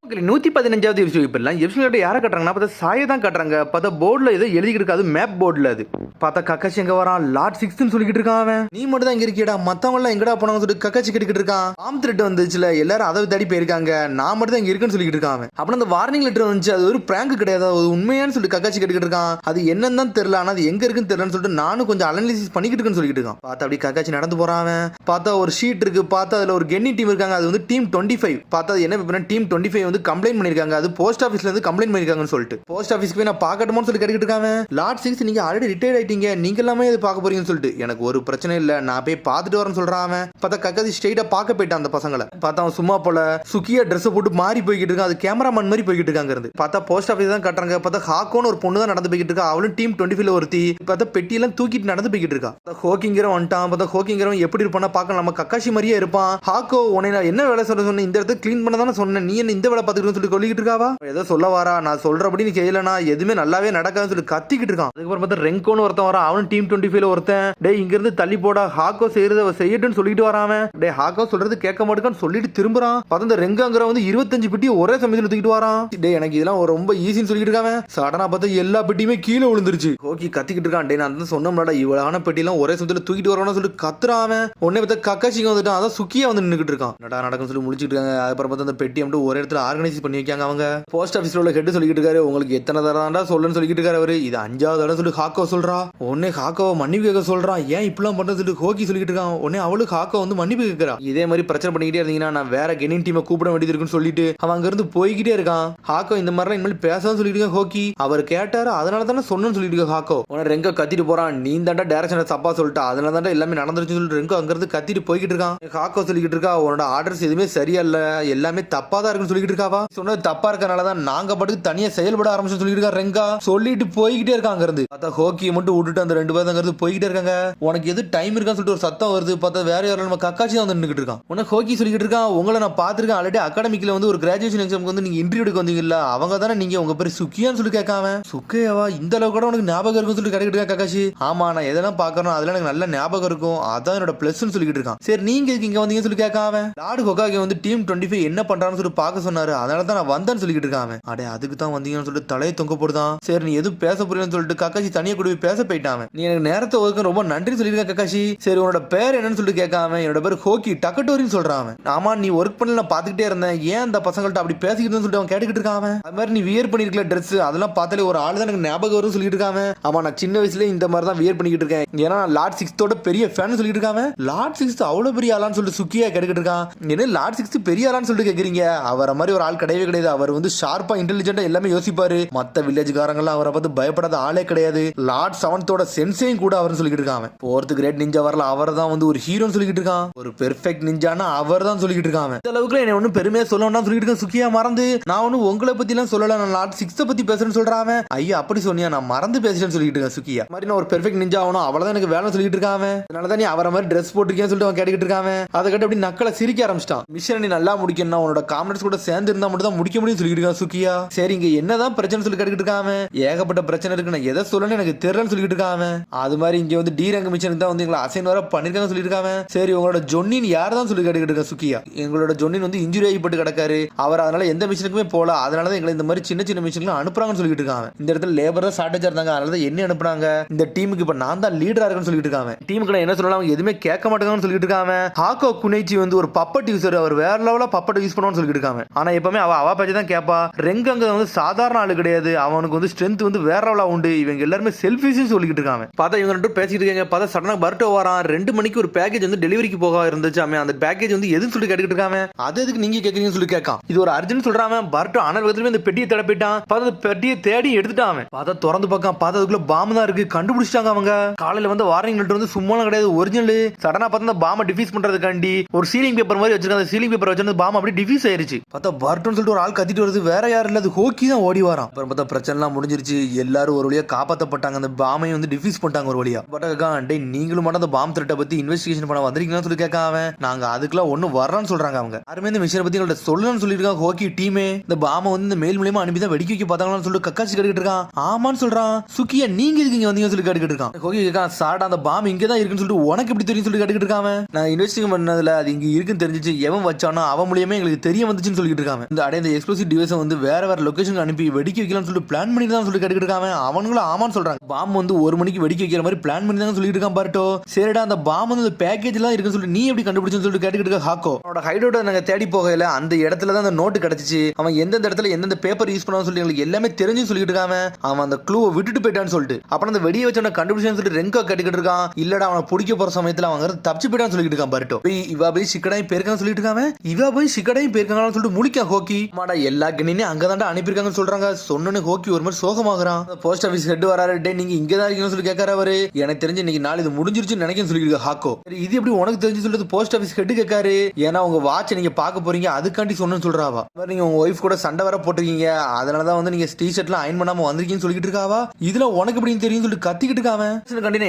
115வது episode இப்பெல்லாம் எபிசோட யாரை கட்டுறாங்கன்னா பார்த்தா சாயை தான் கட்டுறாங்க. பார்த்தா போர்டில் ஏதோ எழுதிக்கிட்டு இருக்காது, மேப் போர்டில். அது பார்த்தா கக்காசி எங்க வரான், லார்ட் 6ன்னு சொல்லிக்கிட்டு இருக்கான். அவன் நீ மட்டும் தான் இங்க இருக்கியடா, மத்தவங்க எல்லாம் எங்கடா போனாங்க சொல்லிட்டு கக்காசி கேட்டுக்கிட்டு இருக்கான். பாம் த்ரெட் வந்துச்சுல, எல்லாரும் அதை தேடி போயிருக்காங்க, நான் மட்டும் தான் இங்க இருக்குன்னு சொல்லிக்கிட்டு இருக்கான். அவன் அப்புறம் அந்த வார்னிங் லெட்டர் வந்துச்சு, அது ஒரு பிராங்க் கிடையாது, அது உண்மையானு சொல்லிட்டு கக்காசி கேட்டுக்கிட்டு இருக்கான். அது என்னன்னு தான் தெரியல, ஆனா அது எங்க இருக்குன்னு தெரியலன்னு சொல்லிட்டு நானும் கொஞ்சம் அனாலிசிஸ் பண்ணிக்கிட்டு இருக்குன்னு சொல்லிட்டு இருக்கான். பார்த்தா அப்படி கக்காசி நடந்து போறான். பார்த்தா ஒரு ஷீட் இருக்கு, பார்த்தா அதுல ஒரு கென்னி டீம் இருக்காங்க, அது வந்து டீம் 25. பார்த்தா என்ன பேப்பர்னா டீம் 25 வந்து கம்ப்ளைண்ட் பண்ணிருக்காங்க, அது போஸ்ட் ஆபீஸ்ல இருந்து கம்ப்ளைண்ட் பண்ணிருக்காங்கன்னு சொல்லிட்டு. போஸ்ட் ஆபீஸ்க்கு போய் நான் பார்க்கட்டுமான்னு சொல்லி கேட்டுக்கிட்டு இருக்காங்க. லார்ட் 6 நீங்க ஆல்ரெடி ரிட்டையர்ட் ஆயிட்டீங்க, நீங்க எல்லாமே இது பார்க்க போறீங்கன்னு சொல்லிட்டு. எனக்கு ஒரு பிரச்சனை இல்ல, நான் போய் பார்த்துட்டு வரேன்னு சொல்றான். அவன் பார்த்தா கக்காசி ஸ்ட்ரைட்டா பார்க்க போயிட்டான் அந்த பசங்களை. பார்த்தா அவன் சும்மா போல சுக்கியா ட்ரெஸ் போட்டு மாறி போய்கிட்டு இருக்கான், அது கேமராமேன் மாதிரி போய்கிட்டு இருக்காங்க. இருந்து பார்த்தா போஸ்ட் ஆபீஸ் தான் கட்டுறாங்க. பார்த்தா ஹாக்கோன்னு ஒரு பொண்ணு தான் நடந்து போய்கிட்டு இருக்கா, அவளும் டீம் 25ல ஒருத்தி. பார்த்தா பெட்டியெல்லாம் தூக்கிட்டு நடந்து போய்கிட்டு இருக்கா. ஹோக்கிங்கரும் வந்துட்டான். பார்த்தா ஹோக்கிங்கரும் எப்படி இருப்பானா பார்க்க நம்ம கக்காசி மாதிரியே இருப்பான். ஹாக்கோ உன்னை நான் என்ன வேலை சொல்ல சொன்னேன், இந்த இடத்த கிளீன் பண்ண தானே சொன்னேன், நீ என்ன இந்த வேலை பார்த்துக்கிட்டு சொல்லி சொல்லிக்கிட்டு இருக்காவா. ஏதோ சொல்ல வாரா, நான் சொல்றபடி நீ செய்யலனா எதுவுமே நல்லாவே நடக்காதுன்னு சொல்லி கத்திக்கிட்டு இருக்கான். அதுக்கப்புறம் பார்த்தா ரெங்கோன்னு ஒருத்தன் வரான், அவனும் டீம் 25ல ஒருத்தன். டே இங்க இருந்து தள்ளி போடா, ஹாக்கோ செய்யறத செய்யட்டுன்னு சொல்லிட்டு வரான். டே ஹாக்கோ சொல்றது கேட்க மாட்டேன்னு சொல்லிட்டு திரும்புறான். பார்த்தா இந்த ரெங்கங்கிற வந்து 25 பெட்டி ஒரே சமயத்தில் தூக்கிட்டு வரான். டே எனக்கு இதெல்லாம் ரொம்ப ஈஸின்னு சொல்லிட்டு இருக்காங்க. சடனா பார்த்தா எல்லா பெட்டியுமே கீழே விழுந்துருச்சு. ஹோக்கி கத்திக்கிட்டு இருக்கான். டே நான் சொன்னோம்லடா இவ்வளவான பெட்டி எல்லாம் ஒரே சமயத்தில் தூக்கிட்டு வரணும்னு சொல்லிட்டு கத்துறான். உடனே பார்த்தா கக்காசிங்க வந்துட்டான், அதான் சுக்கியா வந்து நின்றுட்டு இருக்கான். நடா நடக்கும் சொல்லி முடிச்சிட்டு இருக்காங்க. அதுக்கப்புறம் பார்த்தா அந்த பெட்டி மட்டும் ஒரே இடத்துல ஆர்கனைஸ் பண்ணி வைக்காங்க. அவங்க போஸ்ட் ஆபீஸ்ல உள்ள ஹெட் சொல்லிக்கிட்டு இருக்காரு, உங்களுக்கு எத்தனை தடவை சொல்லுன்னு சொல்லிக்கிட்டு இருக்காரு. அவரு இது 5வது தடவை சொல்லி ஹாக்கோ சொல்றா. உடனே ஹாக்கோவை மன்னிப்பு கேட்க சொல்றான். ஏன் இப்பெல்லாம் பண்றது சொல்லி ஹோக்கி சொல்லிக்கிட்டு இருக்கான். உடனே அவளுக்கு ஹாக்கோ வந்து மன்னிப்பு கேட்கறா. இதே மாதிரி பிரச்சனை பண்ணிக்கிட்டே இருந்தீங்கன்னா நான் வேற கெனின் டீமை கூப்பிட வேண்டியது இருக்குன்னு சொல்லிட்டு அவன் அங்க இருந்து போய்கிட்டே இருக்கான். ஹாக்கோ இந்த மாதிரிலாம் இனிமேல் பேசான்னு சொல்லிட்டு இருக்க ஹோக்கி. அவர் கேட்டாரு, அதனால தானே சொன்னு சொல்லிட்டு இருக்க ஹாக்கோ. உடனே ரெங்க கத்திட்டு போறான், நீ தாண்டா டைரக்ஷன் தப்பா சொல்லிட்டா, அதனால தாண்டா எல்லாமே நடந்துருச்சுன்னு சொல்லிட்டு ரெங்கோ அங்க இருந்து கத்திட்டு போய்கிட்டு இருக்கான். ஹாக்கோ சொல்லிக்கிட்டு இருக்கா, உன்னோட ஆர்டர்ஸ் எதுவுமே சரியா இல்ல, எல்லாமே தப்பா தான் இருக்குன்னு சொல்லிட்டு இருக்காவா. சொன்னது தப்பா இருக்கனால தான் நாங்க பாட்டுக்கு தனியா செயல்பட ஆரம்பிச்சு சொல்லிட்டு இருக்கா ரெங்கா. சொல்லிட்டு போய்கிட்டே இருக்காங்க. இருந்து பார்த்தா ஹோக்கியை மட்டும் விட்டுட்டு அந்த 2 பேரும் அங்க போய்கிட்டே இருக்காங்க. உனக்கு எது டைம் இருக்கான்னு சொல்லிட்டு ஒரு சத்தம் வருது. பார்த்தா வேற யாரும் நம்ம கக்காச்சி தான் வந்து நின்னுட்டு இருக்கான். உனக்கு ஹோக்கி சொல்லிக்கிட்டு இருக்கான், உங்களை நான் பாத்துருக்கேன் ஆல்ரெடி அகாடமிக்ல வந்து ஒரு கிராஜுவேஷன் எக்ஸாமுக்கு வந்து நீங்க இன்டர்வியூ எடுக்க வந்தீங்கல்ல, அவங்க தானே நீங்க, உங்க பேர் சுக்கியான்னு சொல்லி கேட்காம. சுக்கையாவா, இந்த அளவு கூட உனக்கு ஞாபகம் இருக்குன்னு சொல்லி கேட்டுக்கிட்டு இருக்கா கக்காசி. ஆமா நான் எதெல்லாம் பாக்கணும் அதெல்லாம் எனக்கு நல்ல ஞாபகம் இருக்கும், அதான் என்னோட பிளஸ்ன்னு சொல்லிக்கிட்டு இருக்கான். சரி நீங்க இங்க வந்தீங்கன்னு சொல்லி கேட்காம. லார்டு ஹோகாகே வந்து டீம் 25 என்ன பண்றான்னு சொல்லி பார்க்க சொன்னாரு, அதனால தான் நான் வந்தேன்னு சொல்லிக்கிட்டு இருக்கான். அடே அதுக்கு தான் வந்தீங்கன்னு சொல்லிட்டு தலையை தொங்க போடுதான். சரி நீ எதுவும் பேச புரியலன்னு சொல்லிட்டு கக்காசி தனியா கூட போய் பேச போயிட்டான். நீ எனக்கு நேரத்தை ஒதுக்க ரொம்ப நன்றி சொல்லிருக்க கக்காசி. சரி உன்னோட பேர் என்னன்னு சொல்லிட்டு கேட்காம என்னோட பேர் ஹோக்கி டக்கட்டோரின்னு சொல்றான். ஆமா நீ ஒர்க் பண்ணல நான் பாத்துக்கிட்டே இருந்தேன், ஏன் அந்த பசங்கள்ட்ட அப்படி பேசிக்கிட்டு சொல்லிட்டு அவன் கேட்டுக்கிட்டு இருக்கான். அது மாதிரி நீ வியர் பண்ணிருக்கல ட்ரெஸ், அதெல்லாம் பார்த்தாலே ஒரு ஆள் தான் எனக்கு ஞாபகம் வரும் சொல்லிட்டு இருக்காங்க. ஆமா நான் சின்ன வயசுல இந்த மாதிரி தான் வியர் பண்ணிக்கிட்டு இருக்கேன், ஏன்னா லார்ட் 6 பெரிய ஃபேன் சொல்லிட்டு இருக்காங்க. லார்ட் 6 அவ்வளவு பெரிய ஆளான்னு சொல்லிட்டு சுக்கியா கேட்டுக்கிட்டு இருக்கான். என்ன லார்ட் 6 பெரிய ஆளான்னு சொல்லிட்டு கேக்குறீங்க, அவரை மாதிரி ஒரு ஆள் கிடையவே கிடையாது. அவர் வந்து ஷார்ப்பா இன்டெலிஜென்ட்டா எல்லாமே யோசிப்பாரு, மத்த வில்லேஜ்காரங்களாம் அவரை பார்த்து பயப்படாத ஆளே கிடையாது. லார்ட் 7 சென்சையும் கூட அவர்னு சொல்லிட்டு இருக்கான். 4th கிரேட் நிஞ்சா வரல, அவர் தான் வந்து ஒரு ஹீரோன்னு சொல்லிட்டு இருக்கான். ஒரு பெர்ஃபெக்ட் நிஞ்சானா அவர் தான் சொல்லிட்டு இருக்கான். இந்த அளவுக்கு என்ன ஒன்னும் பெருமையா சொல்லணும்னு சொல்லிட்டு இருக்கேன். சுக்கியா மறந்து நான் ஒன்னும் உங்களை பத்தி எல்லாம் சொல்லல, நான் லார்ட் 6 பத்தி பேசுறேன்னு சொல்றான். ஐயா அப்படி சொன்னியா, நான் மறந்து பேசுறேன்னு சொல்லிட்டு இருக்கேன். சுக்கியா மாதிரி நான் ஒரு பெர்ஃபெக்ட் நிஞ்சா ஆகணும், அவ்வளவுதான் எனக்கு வேலை சொல்லிட்டு இருக்கான். அதனாலதான் நீ அவரை மாதிரி ட்ரெஸ் போட்டுக்கேன்னு சொல்லிட்டு அவன் கேட்டுக்கிட்டு இருக்கான். அதை கட்டு அப்படி நக்கலை சிரிக்க ஆரம்பிச்சிட்டான். மிஷன் நீ நல்லா முடிக்கணும், உன்னோட காமெண்ட்ஸ் கூட சேர்ந்து இருந்தா மட்டும் தான் முடிக்க முடியும் சொல்லிட்டு இருக்கான் சுக்கியா. சரி இங்க என்னதான் பிரச்சனை சொல்லி கேட்டுக்கிட்டு இருக்கான். ஏகப்பட்ட பிரச்சனை இருக்கு, நான் எதை சொல்லணும்னு எனக்கு தெரியலன்னு சொல்லிட்டு இருக்கான். அது மாதிரி இங்க வந்து டி ரேங்க் மிஷனுக்கு தான் வந்து எங்களை அசைன் வர பண்ணிருக்காங்க சொல்லிட்டு இருக்காங்க. சரி உங்களோட ஜொன்னின் யார் தான் சொல்லி கேட்டுக்கிட்டு இருக்கா சுக்கியா. எங்களோட ஜொன்னின் வந்து இன்ஜுரி ஆகிப்பட்டு கிடக்காரு, அவர் அதனால எந்த மிஷனுக்குமே போல, அதனாலதான் எங்களை இந்த மாதிரி சின்ன சின்ன மிஷன்லாம் அனுப்புறாங்கன்னு சொல்லிட்டு இருக்காங்க. இந்த இடத்துல லேபர் தான் ஷார்டேஜா இருந்தாங்க, அதனால என்ன அனுப்புனாங்க. இந்த டீமுக்கு இப்ப நான் தான் லீடரா இருக்குன்னு சொல்லிட்டு இருக்காங்க. டீமுக்கு நான் என்ன சொல்லலாம், அவங்க எதுவுமே கேட்க மாட்டாங்கன்னு சொல்லிட்டு இருக்காங்க. ஹாக்கோ குனைச்சி வந்து ஒரு பப்பட் யூசர், அவர் வேற லெவலா பப்பட் யூஸ் பண்ணுவான்னு சொல்லிட்டு இருக்காங்க. ஆனா எப்பவுமே அவ பேச்சு தான் கேட்பா. ரெங்க அங்க வந்து சாதாரண ஆளு கிடையாது, அவனுக்கு வந்து ஸ்ட்ரென்த் வந்து வேற லெவலா உண்டு. இவங்க எல்லாருமே செல்ஃபிஷ் சொல்லிட்டு இருக்காங்க. பார்த்தா இவங்க ரெண்டு பேசிட்டு இருக்காங்க. பார்த்தா சடனா பர்ட்டோ வரான். 2 மணிக்கு ஒரு பேக்கேஜ் வந்து டெலிவரிக்கு போக இருந்துச்சு. அந்த பேக்கேஜ் வந்து எதுன்னு சொல்லி கேட்டுக்கிட்டு இருக்காங்க. அது எதுக்கு நீங்க கேக்குறீங்கன்னு சொல்லி கேட்கான். இது ஒரு அர்ஜென்ட் சொல்றாங்க. பர்ட்டோ அனர்வகத்திலுமே இந்த பெட்டியை தேட போயிட்டான். பார்த்தா பெட்டியை தேடி எடுத்துட்டான். பார்த்தா திறந்து பார்க்கான். பார்த்தா அதுக்குள்ள பாம்பு தான் இருக்கு, கண்டுபிடிச்சிட்டாங்க அவங்க. காலையில வந்து வார்னிங் லெட்டர் வந்து சும்மா கிடையாது, ஒரிஜினல். சடனா பார்த்தா அந்த பாம்பை டிஃபீஸ் பண்றதுக்காண்டி ஒரு சீலிங் பேப்பர் மாதிரி வச்சிருக்காங்க. அந்த சீலிங் பேப்பர் வச்சிருந்த பாம்பு அப்படியே டிஃபீஸ் ஆயிருச்சு. பார்த்தா பர்ட்டோன்னு சொல்லிட்டு ஒரு ஆள் கத்திட்டு வருது, வேற யாரும் இல்ல, அது ஹோக்கி தான் ஓடி வரான். அப்புறம் பார்த்தா பிரச்சனை எல்லாம் முடிஞ்சிருச்சு, எல்லாரும் ஒரு வழியா காப்பாற்றப்பட்டாங்க. அந்த பாமை வந்து டிஃபீஸ் பண்ணிட்டாங்க ஒரு வழியா. பட் டே நீங்களும் மட்டும் அந்த பாம் த்ரெட்டை பத்தி இன்வெஸ்டிகேஷன் பண்ண வந்திருக்கீங்கன்னு சொல்லி கேட்காம, நாங்க அதுக்கெல்லாம் ஒண்ணு வரலான்னு சொல்றாங்க அவங்க. யாருமே இந்த மிஷனை பத்தி எங்கள்ட்ட சொல்லணும்னு சொல்லிருக்காங்க. ஹோக்கி டீமே இந்த பாமை வந்து இந்த மேல் மூலியமா அனுப்பி தான் வெடிக்க வைக்க பார்த்தாங்கன்னு சொல்லிட்டு கக்காசி கேட்டுக்கிட்டு இருக்கான். ஆமான்னு சொல்றான். சுக்கியா நீங்க இருக்கீங்க வந்தீங்கன்னு சொல்லி கேட்டுக்கிட்டு இருக்கான். ஹோக்கி கேட்கான், சாடா அந்த பாம் இங்க தான் இருக்குன்னு சொல்லிட்டு உனக்கு எப்படி தெரியும் சொல்லி கேட்டுக்கிட்டு இருக்கான். நான் இன்வெஸ்டிகேஷன் பண்ணதுல அது இங்க இருக்குன்னு தெரிஞ்சிச்சு, எவன் வச்சானோ அவன் மூலியமே எங்களுக்கு தெரிய வந்துச்சுன்னு சொல்லிட்டு இருக்கான். இருக்காங்க. இந்த அடைய இந்த எக்ஸ்ப்ளோசிவ் டிவைஸை வந்து வேற லொகேஷனுக்கு அனுப்பி வெடிக்க வைக்கலாம்னு சொல்லிட்டு பிளான் பண்ணி தான் சொல்லிட்டு கேட்டுக்கிட்டு இருக்காங்க. அவனுங்களும் ஆமான்னு சொல்றாங்க. பாம்பு வந்து 1 மணிக்கு வெடிக்க வைக்கிற மாதிரி பிளான் பண்ணி தான் சொல்லிட்டு இருக்கான் பாருட்டோ. சரிடா அந்த பாம்பு வந்து பேக்கேஜ் எல்லாம் இருக்குன்னு சொல்லிட்டு நீ எப்படி கண்டுபிடிச்சுன்னு சொல்லிட்டு கேட்டுக்கிட்டு இருக்க ஹாக்கோ. அவனோட ஹைடோட நாங்க தேடி போகல அந்த இடத்துல தான் அந்த நோட்டு கிடைச்சிச்சு. அவன் எந்தெந்த இடத்துல எந்தெந்த பேப்பர் யூஸ் பண்ணான்னு சொல்லி எங்களுக்கு எல்லாமே தெரிஞ்சு சொல்லிட்டு இருக்காம அவன் அந்த க்ளூவை விட்டுட்டு போயிட்டான்னு சொல்லிட்டு அப்புறம் அந்த வெடியை வச்சவன கண்டுபிடிச்சான்னு சொல்லிட்டு ரெங்கோ கேட்டுக்கிட்டு இருக்கான். இல்லடா அவனை பிடிக்க போற சமயத்துல அவங்க தப்பிச்சு போயிட்டான்னு சொல்லிட்டு இருக்கான் பாருட்டோ. இவா போய் சிக்கடாயும் பேருக்கான்னு சொல்லிட்டு இருக்காங்க. இவா போய் சிக்கடாயும் பேருக்காங்கன்னு சொல்லிட்டு முழிக்கா ஹோக்கி. மாடா எல்லா கண்ணினையும் அங்கதான்டா அனுப்பியிருக்காங்கன்னு சொல்றாங்க. சொன்னோன்னு ஹோக்கி ஒரு மாதிரி சோகமாகறான். போஸ்ட் ஆபீஸ் ஹெட் வராரு. டே நீங்க இங்கதான் இருக்கீங்கன்னு சொல்லி கேட்கறாரு. அவரு எனக்கு தெரிஞ்சு இன்னைக்கு நாள் இது முடிஞ்சிருச்சுன்னு நினைக்கிறேன்னு சொல்லிட்டு ஹாக்கோ. இது எப்படி உனக்கு தெரிஞ்சு சொல்லிட்டு போஸ்ட் ஆபீஸ் ஹெட் கேட்காரு. ஏன்னா உங்க வாட்ச் நீங்க பாக்க போறீங்க அதுக்காண்டி சொன்னு சொல்றாவா. நீங்க உங்க ஒய்ஃப் கூட சண்டை வர போட்டிருக்கீங்க அதனாலதான் வந்து நீங்க டி-ஷர்ட்லாம் அயன் பண்ணாம வந்திருக்கீங்கன்னு சொல்லிட்டு இருக்காவா. இதுல உனக்கு எப்படின்னு தெரியும் சொல்லிட்டு கத்திக்கிட்டு இருக்காம.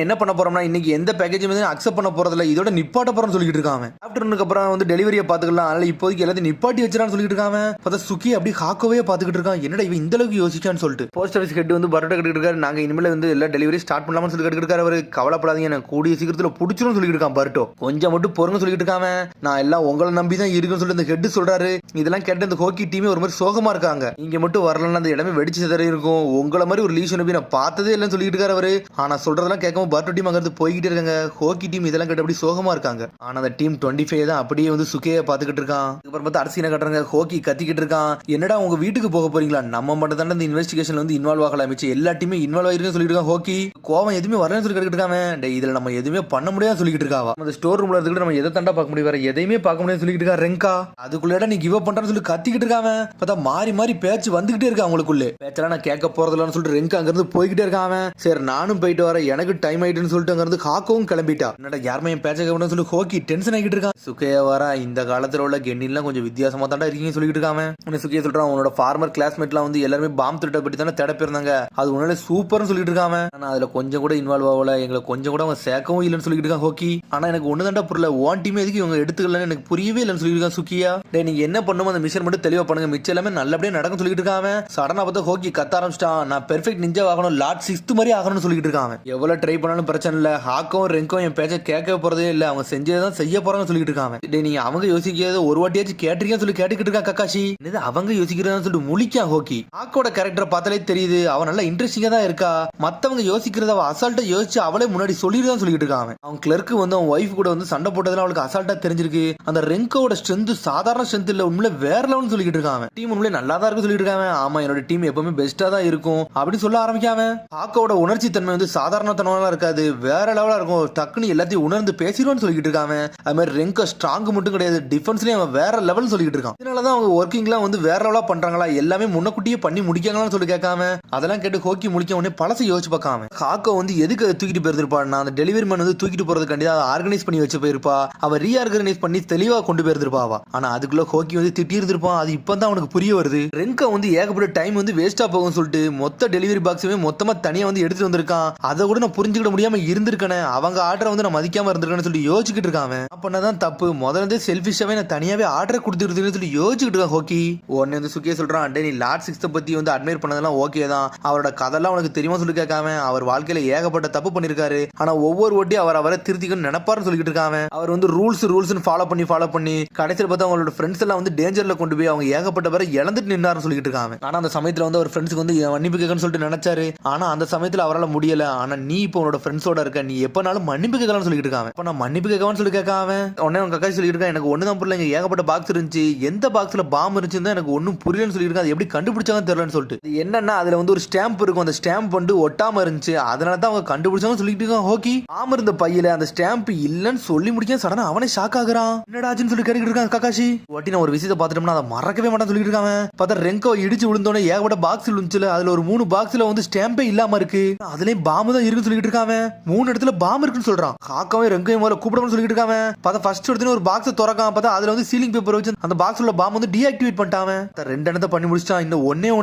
என்ன பண்ண போறோம்னா இன்னைக்கு எந்த பேக்கேஜ் அக்செப்ட் பண்ண போறதில்ல இதோட நிப்பாட்ட போறோம்னு சொல்லிட்டு இருக்காங்க. ஆஃப்டர்நூனுக்கு அப்புறம் வந்து டெலிவரியை பாத்துக்கலாம் அதனால இப்போதைக்கு எல்லாத்தையும் நிப்பாட்டி வச்சிரான்னு சொல்லிட்டு இருக்காங்க. பார்த்தா சுக்கி அப்படி ஹாக்கோவே பாத்துக்கிட்டு இருக்கான். என்னடா இவன் இந்த அளவுக்கு யோசிச்சான்னு சொல்லிட்டு போஸ்ட் ஆபீஸ் ஹெட் வந்து பரோட்டா கட்டிட்டு இருக்காரு. நாங்க இனிமேல் வந்து எல்லா டெலிவரி ஸ்டார்ட் பண்ணலாம்னு சொல்லி கட்டிட்டு இருக்காரு. அவரு கவலைப்படாதீங்க எனக்கு கூடிய சீக்கிரத்துல புடிச்சிரும் சொல்லிட்டு இருக்கான் பரோட்டோ. கொஞ்சம் மட்டும் பொறுங்க சொல்லிட்டு இருக்காம. நான் எல்லாம் உங்களை நம்பி தான் இருக்குன்னு சொல்லிட்டு இந்த ஹெட் சொல்றாரு. இதெல்லாம் கேட்டு இந்த ஹோக்கி டீமே ஒரு மாதிரி சோகமா இருக்காங்க. இங்க மட்டும் வரலன்னா அந்த இடமே வெடிச்சு சிதறி இருக்கும். உங்களை மாதிரி ஒரு லீஷன் நான் பார்த்ததே இல்லைன்னு சொல்லிட்டு இருக்காரு அவரு. ஆனா சொல்றதெல்லாம் கேட்காம பரோட்டோ டீம் அங்க போய்கிட்டே இருக்காங்க. ஹோக்கி டீம் இதெல்லாம் கேட்டு அப்படி சோகமா இருக்காங்க. ஆனா அந்த டீம் 25 தான் அப்படியே வந்து சுக்கையை பாத்துக்கிட்டு இருக்கான். அதுக்கப்புறம் பார்த்து அரசியனை கட்டுறாங்க. ஹோக்கி கத்திக்கிட்டு இருக்கான். என்னடா உங்க வீட்டுக்கு போக போறீங்களா நம்ம மட்டும் தான் இந்த இன்வெஸ்டிகேஷன்ல வந்து இன்வால்வ் ஆகல மிச்சம் எல்லா டீமே இன்வால்வ் ஆயிருக்குன்னு சொல்லிட்டு இருக்கான். ஹோக்கி கோவம் எதுவுமே வரலன்னு சொல்லி கேட்டுட்டு இருக்காங்க. இதுல நம்ம எதுவுமே பண்ண முடியாது சொல்லிட்டு இருக்காவா. அந்த ஸ்டோர் ரூம்ல இருந்து நம்ம எதை தண்டா பார்க்க முடியும் வேற எதையுமே பார்க்க முடியாது சொல்லிட்டு இருக்கா ரெங்கா. அதுக்குள்ளடா நீ கிவ் அப் பண்றன்னு சொல்லி கத்திக்கிட்டு இருக்காங்க. பார்த்தா மாறி மாறி பேச்சு வந்துகிட்டே இருக்கு அவங்களுக்குள்ளே. பேச்செல்லாம் நான் கேட்க போறதில்லன்னு சொல்லிட்டு ரெங்கா அங்க இருந்து போய்கிட்டே இருக்கான். சரி நானும் போயிட்டு வரேன் எனக்கு டைம் ஆயிட்டுன்னு சொல்லிட்டு அங்க இருந்து ஹாக்கவும் கிளம்பிட்டா. என்னடா யாருமே என் பேச்ச கேட்கணும்னு சொல்லி ஹோக்கி டென்ஷன் ஆகிட்டு இருக்கான். சுக்கையா வரா இந்த காலத்துல உள்ள கென்னிலாம் கொஞ்சம் வித்தியாசமா தாண்டா இருக்கீங்க சொல்லிட்டு இருக்காங்க. சுக்கையா சொல்றான் உன்னோட ஃபார்மர் கிளாஸ்மேட்லாம் வந்து எல்லாருமே பாம் த்ரெட்டை பத்தி தானே தேட போயிருந்தாங்க. அது உன்னால சூப்பர்னு சொல்லிட்டு இருக்காங்க. ஆனா அதுல கொஞ்சம் கூட இன்வால்வ் ஆகல எங்களை கொஞ்சம் கூட அவங்க சேர்க்கவும் இல்லைன்னு சொல்லிட்டு இருக்கான் ஹோக்கி. ஆனா எனக்கு ஒண்ணு தாண்டா புரியல ஓன் டீம் எதுக்கு இவங்க எடுத்துக்கலன்னு எனக்கு புரியவே இல்லைன்னு சொல்லிட்டு இருக்கான் சுக்கியா. டே நீங்க என்ன பண்ணுமோ அந்த மிஷன் மட்டும் தெளிவா பண்ணுங்க மிச்சம் எல்லாமே நல்லபடியா நடக்கும் சொல்லிட்டு இருக்காங்க. சடனா பார்த்தா ஹோக்கி கத்த ஆரம்பிச்சிட்டான். நான் பெர்ஃபெக்ட் நிஞ்சா ஆகணும் லார்ட் 6th மாதிரி ஆகணும்னு சொல்லிட்டு இருக்காங்க. எவ்வளவு ட்ரை பண்ணாலும் பிரச்சனை இல்ல ஹாக்கும் ரெங்கும் என் பேச்ச கேட்க போறதே இல்ல அவங்க செஞ்சதான் செய்ய போறாங்கன்னு சொல்லிட்டு இருக்காங்க. டே நீங்க அவங்க யோசிக்கிறது ஒரு வாட்டியாச்சும் கேட்டிருக்கேன்னு சொல்லி கேட்டுக்கிட்டு இருக்கா கக்காஷி. இது அவங்க யோசிக்கிறதான்னு சொல்லிட்டு முழிக்கா ஹோக்கி. ஹாக்கோட கேரக்டரை பார்த்தாலே தெரியுது அவன் நல்லா இன்ட்ரெஸ்டிங்கா தான் இருக்கா. மத்தவங்க யோசிக்கிறத அவ அசால்ட்டா யோசிச்சு அவளே முன்னாடி சொல்லிட்டு சொல்லிட்டு இருக்காங்க. அவன் கிளர்க்கு வந்து அவன் ஒய்ஃப் கூட வந்து சண்டை போட்டதெல்லாம் அவளுக்கு அசால்ட்டா தெரிஞ்சிருக்கு. அந்த ரெங்கோட ஸ்ட்ரென்த் சாதாரண ஸ்ட்ரென்த் இல்ல உண்மையில வேற லெவல்னு சொல்லிட்டு இருக்காங்க. டீம் உண்மையில நல்லா தான் இருக்கு சொல்லிட்டு இருக்காங்க. ஆமா என்னோட டீம் எப்பவுமே பெஸ்டா தான் இருக்கும் அப்படின்னு சொல்ல ஆரம்பிக்காம. ஹாக்கோட உணர்ச்சி தன்மை வந்து சாதாரண தன்மையா இருக்காது வேற லெவலா இருக்கும். டக்குன்னு எல்லாத்தையும் உணர்ந்து பேசிடுவான்னு சொல்லிட்டு இருக்காங்க. அது மாதிரி ரெங்கோ ஸ்ட்ராங் மட்டும் கிடையாது டிஃபென்ஸ்லயும் அவன் வேற லெவல் சொல்லிட்டு இருக்கான். இதனாலதான் அவங்க ஒர்க்கிங்லாம் வந்து வேற லெவலா பண்றாங்களா எல்லாமே முன்னக்கூட்டியே பண்ணி முடிக்காங்களான்னு சொல்லி கேட்காம அதெல்லாம் கேட்டு ஹோக்கி முடிக்க உடனே பழசை யோசிச்சு பார்க்காம ஹாக்கோ வந்து எதுக்கு அதை தூக்கிட்டு போயிருப்பான் அந்த டெலிவரி மேன் வந்து தூக்கிட்டு போறதுக்காண்டி அதை ஆர்கனைஸ் பண்ணி வச்சு போயிருப்பா. அவ ரீஆர்கனைஸ் பண்ணி தெளிவா கொண்டு போயிருப்பாவா. ஆனா அதுக்குள்ள ஹோக்கி வந்து திட்டி இருந்திருப்பான். அது இப்பதான் அவனுக்கு புரிய வருது. ரெங்கா வந்து ஏகப்பட்ட டைம் வந்து வேஸ்டா போகும் சொல்லிட்டு மொத்த டெலிவரி பாக்ஸுமே மொத்தமா தனியா வந்து எடுத்துட்டு வந்திருக்கான். அதை கூட நான் புரிஞ்சுக்கிட முடியாம இருந்திருக்கேன். அவங்க ஆர்டரை வந்து நான் மதிக்காம இருந்திருக்கேன்னு சொல்லி யோசிச்சுட்டு இருக்காங்க. அப்பதான் தப்பு முதல்ல செல்ஃபிஷாவே நான் தனியாவே ஆர்டர் கொடுத்துருதுன்னு சொல்லி யோசிச்சுட்டு இருக்கேன் ஹோக்கி. உடனே வந்து சுக்கியே சொல்றான் டே நீ லார்ட் 6th பத்தி வந்து அட்மையர் பண்ணதெல்லாம் ஓகே தான். அவரோட கதெல்லாம் உனக்கு தெரியுமா சொல்லி கேட்காம அவர் வாழ்க்கையில ஏகப்பட்ட தப்பு பண்ணிருக்காரு. ஆனா ஒவ்வொரு ஓட்டியும் அவரை திருத்திக்கணும்னு நினைப்பாருன்னு சொல்லிட்டு இருக்காங்க. அவர் வந்து ரூல்ஸ் ஃபாலோ பண்ணி கடைசியில் பார்த்தா அவங்களோட ஃப்ரெண்ட்ஸ் எல்லாம் வந்து டேஞ்சர்ல கொண்டு போய் அவங்க ஏகப்பட்ட பேரை இழந்துட்டு நின்னாருன்னு சொல்லிட்டு இருக்காங்க. ஆனா அந்த சமயத்துல வந்து அவர் ஃப்ரெண்ட்ஸ்க்கு வந்து மன்னிப்பு கேட்கணும்னு சொல்லிட்டு நினைச்சாரு. ஆனா அந்த சமயத்துல அவரால் முடியல. ஆனா நீ இப்போ உன்னோட ஃப்ரெண்ட்ஸோட இருக்க நீ எப்பனாலும் மன்னிப்பு கேட்கலாம்னு சொல்லிட்டு இருக்காங்க. அப்ப நான் மன்னிப்பு கேட்கவான்னு சொல்லி கேட்காம உடனே அவங்க கக்காய் சொல்லிட்டு இருக்கேன் எனக்கு ஒண்ணுதான் புரியல இங்க ஏகப்பட்ட பாக்ஸ் இருந்துச்சு எந்த பாக்ஸ்ல பாம்பு இருந்துச்சுன்னு எனக்கு ஒன்னும் புரியலன்னு சொல்லியிருக்காங்க. அது எப்படி கண்டுபிடிச்சாங்கன்னு தெரியலன்னு சொல்லிட்டு என்னன்னா அதுல வந்து ஒரு ஸ்டாம்ப் இருக்கும். அந்த ஸ்டாம்ப் வந்து ஒட்டாம இருந்துச்சு அதனால தான் அவங்க கண்டுபிடிச்சாங்கன்னு சொல்லிட்டு இருக்காங்க. ஹோக்கி பாம்பு இருந்த பையில அந்த ஸ்டாம்ப் இல்லன்னு சொல்லி முடிக்க சடனா அவனே ஷாக் ஆகுறான். என்னடாச்சுன்னு சொல்லி கேட்டுக்கிட்டு இருக்கான் கக்காஷி. ஒட்டி நான் ஒரு விஷயத்தை பார்த்துட்டோம்னா அதை மறக்கவே மாட்டான்னு சொல்லிட்டு இருக்காங்க. பார்த்தா ரெங்கோ இடிச்சு விழுந்தோடனே ஏகப்பட்ட பாக்ஸ் இருந்துச்சுல அதுல ஒரு 3 பாக்ஸ்ல வந்து ஸ்டாம்பே இல்லாம இருக்கு. அதுலயும் பாம்பு தான் இருக்குன்னு சொல்லிட்டு இருக்காங்க. 3 இடத்துல பாம்பு இருக்குன்னு சொல்றான். காக்காவே ரெங்கையும் முதல்ல கூப்பிடணும்னு சொல்லிட்டு இருக்காங்க. பார்த்தா ஃபர்ஸ்ட் எடுத்து ஒரு பாக்ஸ் திறக்காம பார்த்தா அதுல வந்து சீலிங் பேப்பர் வச்சு அந்த பாக்ஸ் உள்ள பாம்பு வந்து டீஆக்டிவேட் பண்ணிட்டாங்க. 2 இடத்தை பண்ணி முடிச்சிட்டான். இன்னும் ஒன்னே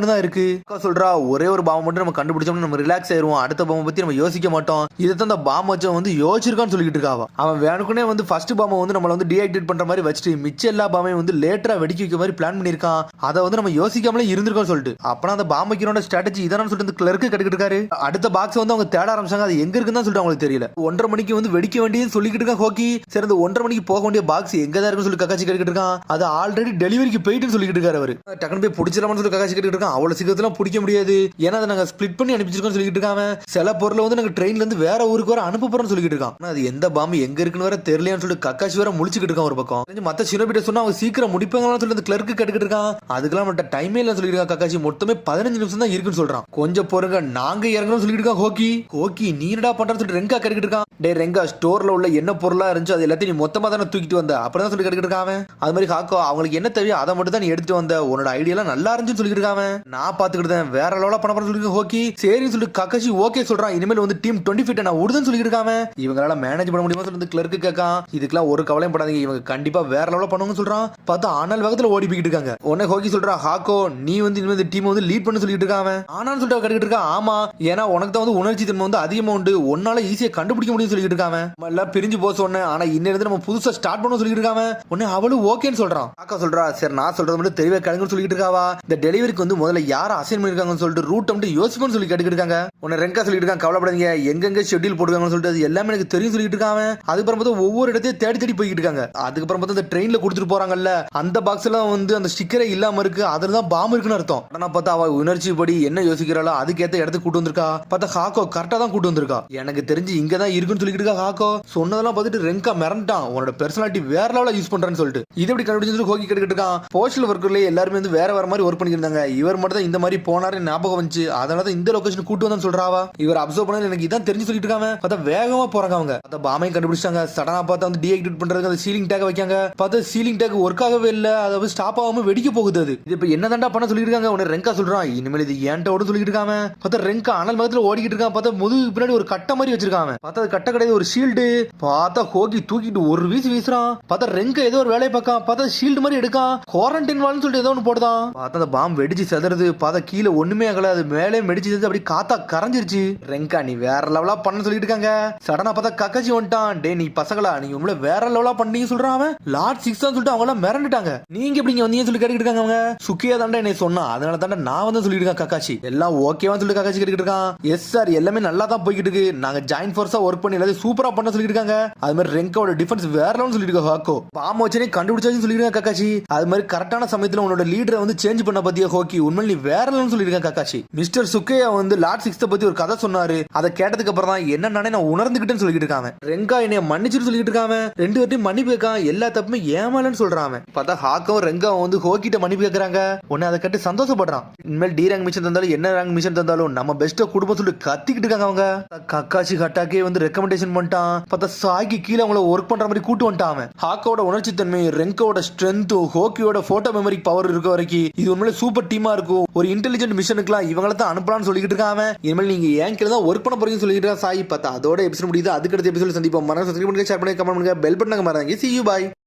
தான் இருக்கு. சொல்றா ஒரே ஒரு பாம்பு மட்டும் நம்ம கண்டுபிடிச்சோம்னா நம்ம ரிலாக்ஸ் ஆயிருவோம். அடுத்த பாம்பை பத்தி நம்ம யோசிக்க மாட்டோம். இதைத்தான் அந்த பாம்பு வச்சு வந்து யோசிச்சிருக்கான்னு சொல்லிட்டு இருக்காவா. அவன் வேணுக்குனே வந்து ஃபர்ஸ்ட் பாம்பை வந்து நம்மள வந்து டீஆக்டிவேட் பண்ற மாதிரி வச்சுட்டு மிச்ச எல்லா பாம்பையும் வந்து லேட்டரா வெடிக்க வைக்க மாதிரி பிளான் பண்ணிருக்கான். அதை வந்து நம்ம யோசிக்காமலே இருந்திருக்கோம் சொல்லிட்டு அப்பனா அந்த பாம்பு வைக்கிறோட ஸ்ட்ராட்டஜி இதானு சொல்லிட்டு கிளர்க்கு கட்டிக்கிட்டு இருக்காரு. அடுத்த பாக்ஸ் வந்து அவங்க தேட ஆரம்பிச்சாங்க. அது எங்க இருக்குன்னு சொல்லிட்டு அவங்களுக்கு தெரியல. 1:30 மணிக்கு வந்து வெடிக்க வேண்டியது சொல்லிக்கிட்டு இருக்கான் ஹோக்கி. சரி 1:30 மணிக்கு போக வேண்டிய பாக்ஸ் எங்க தான் இருக்குன்னு சொல்லி கக்காச்சி கேட்டுக்கிட்டு இருக்கான். அது ஆல்ரெடி டெலிவரிக்கு பூமிக்கு போயிட்டுன்னு சொல்லிட்டு இருக்காரு அவரு. டக்குனு போய் பிடிச்சிடலாம்னு சொல்லி கக்காசி கேட்டுட்டு இருக்கான். அவ்வளவு சீக்கிரத்துல பிடிக்க முடியாது, ஏன்னா அதை நாங்க ஸ்பிளிட் பண்ணி அனுப்பிச்சிருக்கோம் சொல்லிட்டு இருக்காங்க. சில பொருளை வந்து நாங்க ட்ரெயின்ல இருந்து வேற ஊருக்கு வர அனுப்ப போறோம்னு சொல்லிட்டு இருக்கான். ஆனா அது எந்த பாம்பு எங்க இருக்குன்னு வேற தெரியலையான்னு சொல்லிட்டு கக்காசி வேற முழிச்சுக்கிட்டு இருக்கான் ஒரு பக்கம். மத்த ஷினோபிட்ட சொன்னா அவங்க சீக்கிரம் முடிப்பாங்களான்னு சொல்லி அந்த கிளர்க்கு கேட்டுக்கிட்டு இருக்கான். அதுக்கெல்லாம் மட்டும் டைமே இல்ல சொல்லிட்டு இருக்கான் கக்காசி. மொத்தமே 15 நிமிஷம் தான் இருக்குன்னு சொல்றான். கொஞ்சம் பொறுங்க, நாங்க இறங்கணும் சொல்லிட்டு இருக்கான் ஹோக்கி. ஹோக்கி நீ என்னடா பண்றன்னு சொல்லிட்டு ரெங்கா கேட்டுக்கிட்டு இருக்கான். டே ரெங்கா, ஸ்டோர்ல உள்ள என்ன பொருளா இருந்துச்சு அது எல்லாத்தையும் நீ மொத்தமா தானே தூக்கிட்டு வந்த அப்படிதான் சொல்லி கேட்டுக்கிட்டு இருக்கான். அது மாதிரி ஹாக்கோ அவங்களுக்கு என்ன தேவையோ அதை மட்டும் தான் நீ எடுத்துட்டு வந்த, உன்னோட ஐடியா எல்லாம் நல்லா இருந்துச்சுன்னு சொல்லிட்டு இருக்கான். நான் பாத்துக்கிட்டேன் வேற லெவலா பண்ண போறேன்னு சொல்லி ஹோக்கி சரின்னு சொல்லிட்டு கக்காசி ஓகே சொல்றான். இனிமேல் வந்து டீம் 25 நான் உடுதுன்னு சொல்லிட்டு இருக்கான். இவங்களால மேனேஜ் பண்ண முடியுமா சொல்லி கிளர்க்கு கேட்கான். இதுக்கெல்லாம் ஒரு கவலையும் படாதீங்க, இவங்க கண்டிப்பா வேற லெவலா பண்ணுவாங்கன்னு சொல்றான். பார்த்தா ஆனல் வேகத்துல ஓடி போயிட்டு இருக்காங்க. உடனே ஹோக்கி சொல்றான், ஹாக்கோ நீ வந்து இனிமேல் டீம் வந்து லீட் பண்ண சொல்லிட்டு இருக்கான். ஆனான்னு சொல்லிட்டு கட்டிட்டு இருக்கான். ஆமா, ஏன்னா உனக்கு தான் வந்து உணர்ச்சி தன்மை வந்து அதிகமா உண்டு, உன்னால ஈஸியா கண்டுபிடிக்க முடியும் சொல்லிட்டு இருக்கான். எல்லாம் பிரிஞ்சு போக சொன்னேன், ஆனா இன்னிலிருந்து நம்ம புதுசா ஸ்டார்ட் பண்ண சொல்லிட்டு இருக்கான். உடனே அவளும் ஓகேன்னு சொல்றான். ஹாக்கா சொல்றா, சரி நான் சொல்றது மட்டும் தெளிவா கேளுங்கன்னு சொல்லிட்டு இருக்காவா. இந்த டெலிவரிக்கு வந்து முதல்ல யார அசைன் பண்ணிருக்காங்கன்னு சொல்லிட்டு ரூட் வந்து யோசிப்போம்னு சொல்லி கேட்டுக்கிட்டு இருக்காங்க. உன்னை ரெங்கா சொல்லிட்டு இருக்கான், கவலைப்படாதீங்க எங்கெங்க ஷெட்யூல் போட்டுருக்காங்கன்னு சொல்லிட்டு அது எல்லாமே எனக்கு தெரியும் சொல்லிட்டு இருக்காங்க. அதுக்கப்புறம் பார்த்தா ஒவ்வொரு இடத்தையும் தேடி தேடி போய்கிட்டு இருக்காங்க. அதுக்கப்புறம் பார்த்தா இந்த ட்ரெயின்ல கொடுத்துட்டு போறாங்கல்ல அந்த பாக்ஸ் எல்லாம் வந்து அந்த ஸ்டிக்கரே இல்லாம இருக்கு, அதுல தான் பாம்பு இருக்குன்னு அர்த்தம். ஆனா பார்த்தா அவ உணர்ச்சி படி என்ன யோசிக்கிறாளோ அதுக்கேற்ற இடத்துக்கு கூட்டு வந்திருக்கா. பார்த்தா ஹாக்கோ கரெக்டா தான் கூட்டு வந்திருக்கா. எனக்கு தெரிஞ்சு இங்க தான் இருக்குன்னு சொல்லிட்டு இருக்கா ஹாக்கோ. சொன்னதெல்லாம் பார்த்துட்டு ரெங்கா மிரண்டான், உன்னோட பெர்சனாலிட்டி வேற லெவலா யூஸ் பண்றேன்னு சொல்லிட்டு. இது எப்படி கண்டுபிடிச்சு ஹோக்கி கேட்டுக்கிட்டு இருக்கான். போஸ்டல் ஒர்க்கர்லயே எல்லாருமே வந்து வேற வேற மாதிரி ஒர்க் பண்ணிருந்தாங்க, இவர் மட்டும் தான் இந்த மாதிரி போனாரு ஞாபகம் வந்துச்சு, அதனால தான் இந்த லொகேஷன் கூட்டு வந்தான்னு சொல்றாவா. இவர் அப்சர்வ் பண்ண எனக்கு இதான் தெரிஞ்சு சொல்லிட்டு இருக்காங்க. பார்த்தா வேகமா போறாங்க அவங்க. பார்த்தா பாமையும் கண்டுபிடிச்சாங்க. சடனா பார்த்தா வந்து டீஆக்டிவேட் பண்றதுக்கு அந்த சீலிங் டேக் வைக்காங்க. பார்த்தா சீலிங் டேக் ஒர்க் ஆகவே இல்ல, அதாவது ஸ்டாப் ஆகாம வெடிக்க போகுது. அது இது இப்ப என்ன தாண்டா பண்ண சொல்லிட்டு இருக்காங்க. உடனே ரெங்கா சொல்றான், இனிமேல் இது ஏன்ட்ட ஓட சொல்லிட்டு இருக்காங்க. பார்த்தா ரெங்கா அனல் மகத்துல ஓடிக்கிட்டு இருக்கான். பார்த்தா முதுகு பின்னாடி ஒரு கட்ட மாதிரி வச்சிருக்காங்க. பார்த்தா அது கட்ட கிடையாது, ஒரு ஷீல்டு. பார்த்தா ஹோக்கி தூக்கிட்டு ஒரு வீசுறான். பார்த்தா ரெங்கா ஏதோ ஒரு வேலையை பார்க்கான். பார்த்தா ஷீல்டு மாதிரி எடுக்கான். குவாரண்டைன் வால்னு சொல்லிட்டு ஏதோ ஒன்று போடுதான். பார்த்தா அந்த பாம்பு வெடிச்சு செதறது. பார்த்தா கீழே ஒண்ணுமே ஆகல, அது மேலே வெடிச்சு செஞ்சு அப்படி காத்தா கரைஞ்சிருச்சு. ரெங்கா நீ வேற லெவலா பண்ண சொல்லிட்டு இருக்காங்க. சடனா பார்த்தா கக்காச்சி வந்துட்டான். டே நீ பசங்களா நீங்க உங்களை வேற லெவலா பண்ணீங்க சொல்றான். அவன் லார்ட் 6 சொல்லிட்டு அவங்க எல்லாம் மிரண்டுட்டாங்க. நீங்க எப்படிங்க வந்தீங்க சொல்லி கேட்டுக்கிட்டு இருக்காங்க. அவங்க சுக்கியா தாண்டா என்னை சொன்னா, அதனால தாண்டா நான் வந்து சொல்லிட்டு இருக்கேன் கக்காச்சி. எல்லாம் ஓகேவா சொல்லி கக்காச்சி கேட்டுக்கிட்டு இருக்கான். எஸ் சார் எல்லாமே நல்லா தான் போய்கிட்டு இருக்கு, நாங்க ஜாயின் ஃபோர்ஸா ஒர்க் பண்ணி எல்லாத்தையும் சூப்பரா பண்ண சொல்லிட்டு இருக்காங்க. அது மாதிரி ரெங்கோட டிஃபென்ஸ் வேற லெவல்னு சொல்லிட்டு இருக்காங்க. ஹாக்கோ பாம்பு வச்சனே கண்டுபிடிச்சாச்சுன்னு சொல்லிருக்காங்க கக்காச்சி. அது மாதிரி கரெக்டான சமயத்துல உன்னோட லீடரை வந்து சேஞ்ச் பண்ண பத்தியா ஹோக்கி உண்மையில நீ வேற லெவல்னு சொல்லிருக்காங்க கக்காச்சி. மிஸ்டர் சுக்கையா வந்து லார்ட் 6 பத்தி ஒரு கதை சொன்னாரு, அதை கேட்டதுக்கு அப்புறம் தான் என்னன்னு நான் உணர்ந்துகிட்டேன்னு சொல்லிட்டு இருக்காங்க. ரெங்கா என்னைய மன்னிச்சுட்டு சொல்லிட்டு இருக்காங்க. ரெண்டு பேர்ட்டையும் மன்னிப்பு கேட்கான், எல்லா தப்புமே ஏமாலன்னு சொல்றாங்க. பார்த்தா ஹாக்கவும் ரெங்காவும் வந்து ஹோக்கிட்ட மன்னிப்பு கேட்கறாங்க. உடனே அதை கட்டி சந்தோஷப்படுறான். இனிமேல் டி ரேங்க் மிஷன் தந்தாலும் என்ன ரேங்க் மிஷன் தந்தாலும் நம்ம பெஸ்ட்டா குடும்பம் சொல்லி கத்திக்கிட்டு இருக்காங்க. அவங்க கக்காச்சி ஹட்டாக்கே வந்து ரெக்கமெண்டேஷன் பண்ணிட்டான். பார்த்தா சாய்க்கு கீழே அவங்கள ஒர்க் பண்ற மாதிரி கூட்டு வந்துட்டான். ஹாக்கோட உணர்ச்சி தன்மை, ரெங்கோட ஸ்ட்ரென்த், ஹோக்கியோட போட்டோ மெமரி பவர் இருக்க வரைக்கும் இது உண்மையிலே சூப்பர் டீமா இருக்கும். ஒரு இன்டெலிஜென்ட் மிஷனுக்குலாம் இவங்களை தான் அனுப்பலாம்னு சொல்லிட்டு இருக்காங்க. இனிமேல் நீங்க ஏன் கீழே தான் ஒர்க் பண்ண போறீங்கன்னு சொல்லிட்டு இருக்கா சாய். பார்த்தா அதோட எபிசோட் முடியுது. அதுக்கு அடுத்த எபிசோட் சந்திப்போம். மறக்காம சப்ஸ்கிரைப் பண்ணுங்க, ஷேர் பண்ணுங்க, கமெண்ட் பண்ணுங்க, பெல் பட்டனை மறந்துங்க. See you, bye.